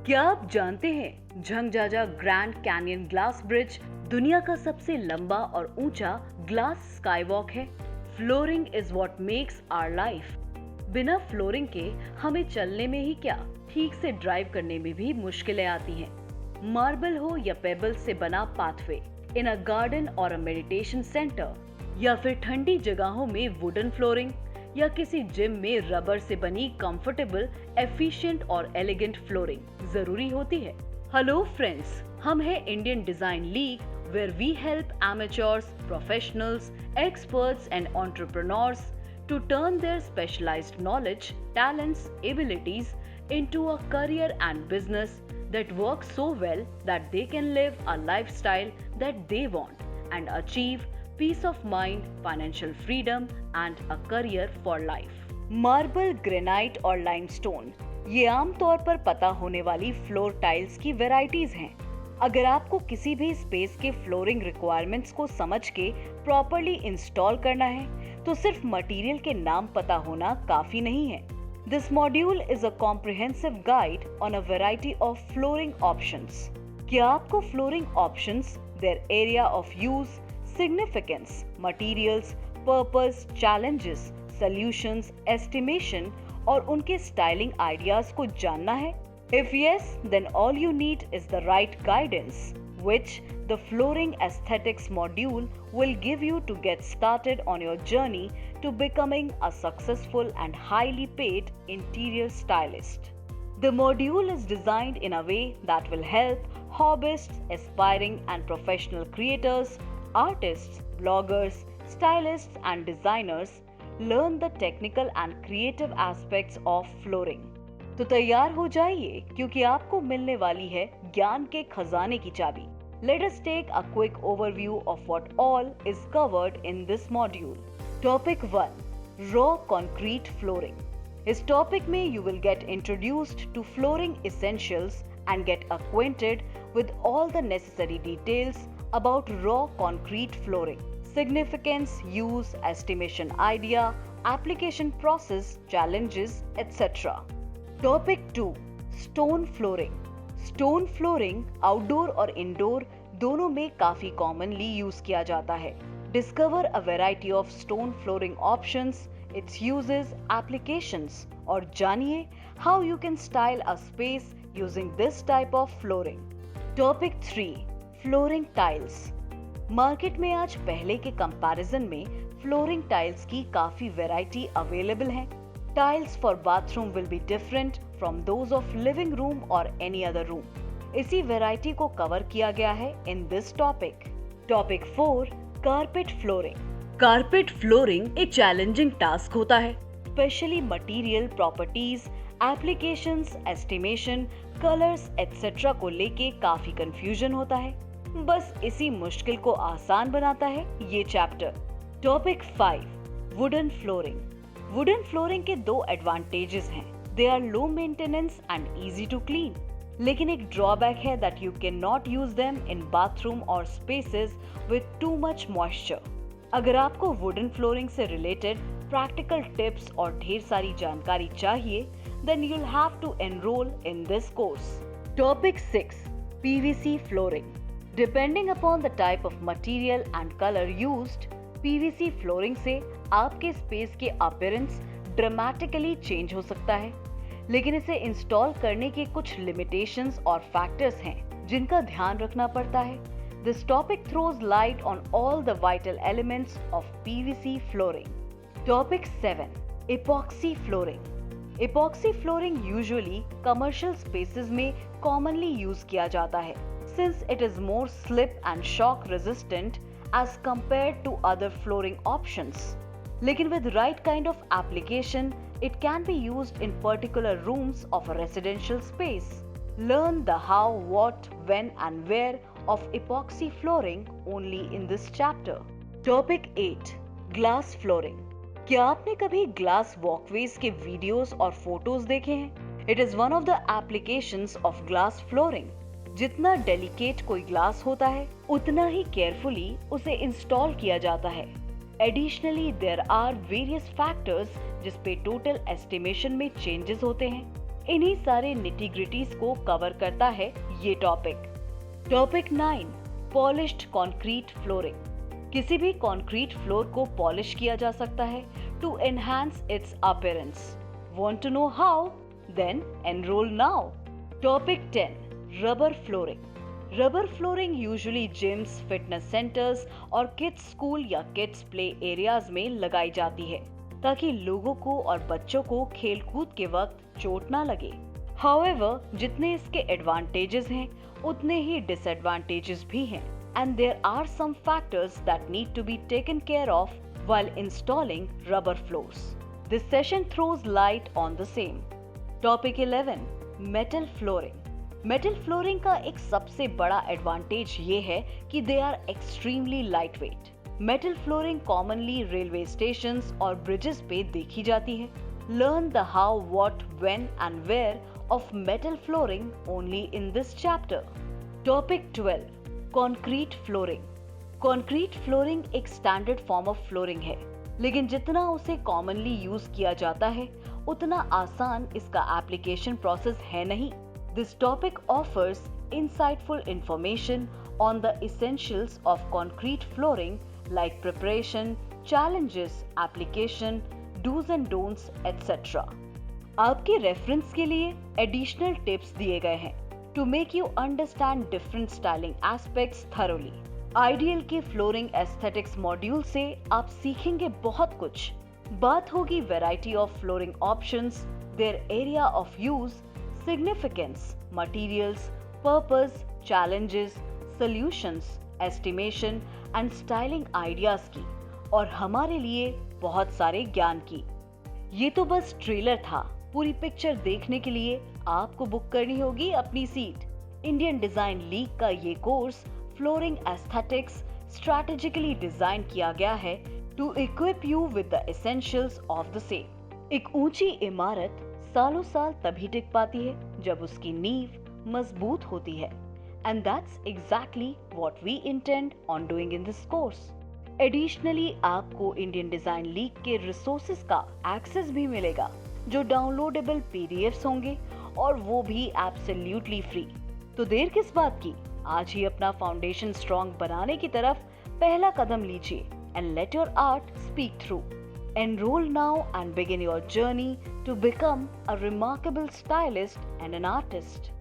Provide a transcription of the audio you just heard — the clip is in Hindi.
क्या आप जानते हैं Zhangjiajie Grand Canyon glass bridge दुनिया का सबसे लंबा और ऊंचा ग्लास स्काईवॉक है। Flooring is what makes our life. बिना फ्लोरिंग के हमें चलने में ही क्या, ठीक से ड्राइव करने में भी मुश्किलें आती हैं। मार्बल हो या पेबल्स से बना पाथवे इन अ गार्डन और अ मेडिटेशन सेंटर, या फिर ठंडी जगहों में वुडन फ्लोरिंग, या किसी जिम में रबर से बनी कंफर्टेबल, एफिशिएंट और एलिगेंट फ्लोरिंग जरूरी होती है। हेलो फ्रेंड्स, हम हैं Indian design League, where we help amateurs, professionals, experts and entrepreneurs to turn their specialized knowledge, talents, abilities into a career and business that works so well that they can live a lifestyle that they want and achieve peace of mind, financial freedom and a career for life. Marble, granite और लाइमस्टोन ये आम तौर पर पता होने वाली फ्लोर टाइल्स की वेराइटीज हैं। अगर आपको किसी भी स्पेस के फ्लोरिंग रिक्वायरमेंट्स को समझ के प्रॉपर्ली इंस्टॉल करना है तो सिर्फ मटेरियल के नाम पता होना काफी नहीं है। This module is a comprehensive guide on a variety of flooring options. क्या आपको flooring options, their area of use, significance, materials, purpose, challenges, solutions, estimation और उनके स्टाइलिंग आइडियाज को जानना है? If yes, then all you need is the right guidance, which the Flooring Aesthetics module will give you to get started on your journey to becoming a successful and highly paid interior stylist. The module is designed in a way that will help hobbyists, aspiring and professional creators, artists, bloggers, stylists and designers learn the technical and creative aspects of flooring. तो तैयार हो जाइए, क्योंकि आपको मिलने वाली है ज्ञान के खजाने की चाबी। Let us take a quick overview of what all is covered in this module. Topic 1: Raw concrete flooring. इस टॉपिक में you will get introduced to flooring essentials and get acquainted with all the necessary details about raw concrete flooring. Significance, use, estimation idea, application process, challenges, etc. Topic 2: stone flooring. Stone flooring outdoor और इंडोर दोनों में काफी कॉमनली यूज किया जाता है। Discover a variety of stone flooring options, it's uses, applications और जानिए how you can style a space using this type of flooring. Topic 3: flooring tiles. Market में आज पहले के कंपैरिजन में फ्लोरिंग टाइल्स की काफी वैरायटी अवेलेबल है। Tiles for bathroom will be different from those of living room or any other room. इसी वैरायटी को कवर किया गया है in this topic. Topic 4: Carpet flooring. Carpet flooring एक चैलेंजिंग टास्क होता है, specially material properties, applications, estimation, colours etcetera को लेके काफी कंफ्यूजन होता है। बस इसी मुश्किल को आसान बनाता है ये chapter. Topic 5: wooden flooring. Wooden flooring के दो एडवांटेजेस हैं। They are low maintenance and easy to clean, लेकिन एक ड्रॉबैक है that you can not use them in bathroom और spaces with too much moisture. अगर आपको वुडन फ्लोरिंग से रिलेटेड प्रैक्टिकल टिप्स और ढेर सारी जानकारी चाहिए, then you'll have to enroll in this course. Topic 6: PVC flooring. Depending upon the type of material and color used, PVC flooring से आपके स्पेस के अपीयरेंस ड्रामेटिकली चेंज हो सकता है, लेकिन इसे इंस्टॉल करने के कुछ लिमिटेशंस और फैक्टर्स हैं जिनका ध्यान रखना पड़ता है। This topic throws light on all the vital elements of PVC flooring. Topic 7: epoxy flooring. Epoxy flooring usually commercial spaces में कॉमनली यूज किया जाता है, since it is more slip and shock resistant as compared to other flooring options. लेकिन with right kind of application, it can be used in particular rooms of a residential space. Learn the how, what, when and where of epoxy flooring only in this chapter. Topic 8: Glass flooring. क्या आपने कभी ग्लास वॉकवेज के वीडियोस और फोटोज देखे हैं? It is one of the applications of glass flooring. जितना डेलिकेट कोई ग्लास होता है, उतना ही केयरफुली उसे इंस्टॉल किया जाता है। Additionally there are various factors जिस पे टोटल एस्टिमेशन में चेंजेस होते हैं। इन्हीं सारे निटी-ग्रिटीज को कवर करता है ये topic. Topic 9, polished concrete flooring. किसी भी कंक्रीट फ्लोर को पॉलिश किया जा सकता है to enhance its appearance. Want to know how? Then enroll now. Topic 10, rubber flooring. Rubber flooring usually gyms, fitness centres और किड्स स्कूल या किड्स प्ले एरियाज में लगाई जाती है ताकि लोगों को और बच्चों को खेलकूद के वक्त चोट ना लगे। However, जितने इसके एडवांटेजेस हैं उतने ही डिसएडवांटेजेस भी हैं and there are some factors that need to be taken care of while installing rubber floors. This session throws light on the same. Topic 11, metal flooring. Metal flooring का एक सबसे बड़ा एडवांटेज ये है कि they are extremely light weight. Metal flooring commonly railway stations और ब्रिजेस पे देखी जाती है। Learn the how, what, when and where of metal flooring only in this chapter. Topic 12, concrete flooring. Concrete flooring एक स्टैंडर्ड फॉर्म ऑफ फ्लोरिंग है, लेकिन जितना उसे कॉमनली यूज किया जाता है उतना आसान इसका एप्लीकेशन प्रोसेस है नहीं। This topic offers insightful information on the essentials of concrete flooring like preparation, challenges, application, do's and don'ts, etc. आपके रेफरेंस के लिए एडिशनल टिप्स दिए गए हैं to make you understand different styling aspects thoroughly. Ideal के फ्लोरिंग एस्थेटिक्स मॉड्यूल से आप सीखेंगे बहुत कुछ। बात होगी variety of flooring options, their area of use, significance, materials, purpose, challenges, solutions, estimation and styling ideas की और हमारे लिए बहुत सारे ज्ञान की। ये तो बस ट्रेलर था। पूरी पिक्चर देखने के लिए आपको बुक करनी होगी अपनी सीट। इंडियन डिजाइन लीग का ये course flooring aesthetics strategically design किया गया है to equip you with the essentials of the same. एक ऊंची इमारत सालों साल तभी टिक पाती है जब उसकी नींव मजबूत होती है and that's exactly what we intend on doing in this course. Additionally आपको इंडियन डिजाइन लीग के रिसोर्सेज का एक्सेस भी मिलेगा जो डाउनलोडेबल पीडीएफ्स होंगे और वो भी एब्सोल्युटली फ्री। तो देर किस बात की, आज ही अपना फाउंडेशन स्ट्रॉन्ग बनाने की तरफ पहला कदम लीजिए and let your art speak through. Enroll now and begin your journey to become a remarkable stylist and an artist.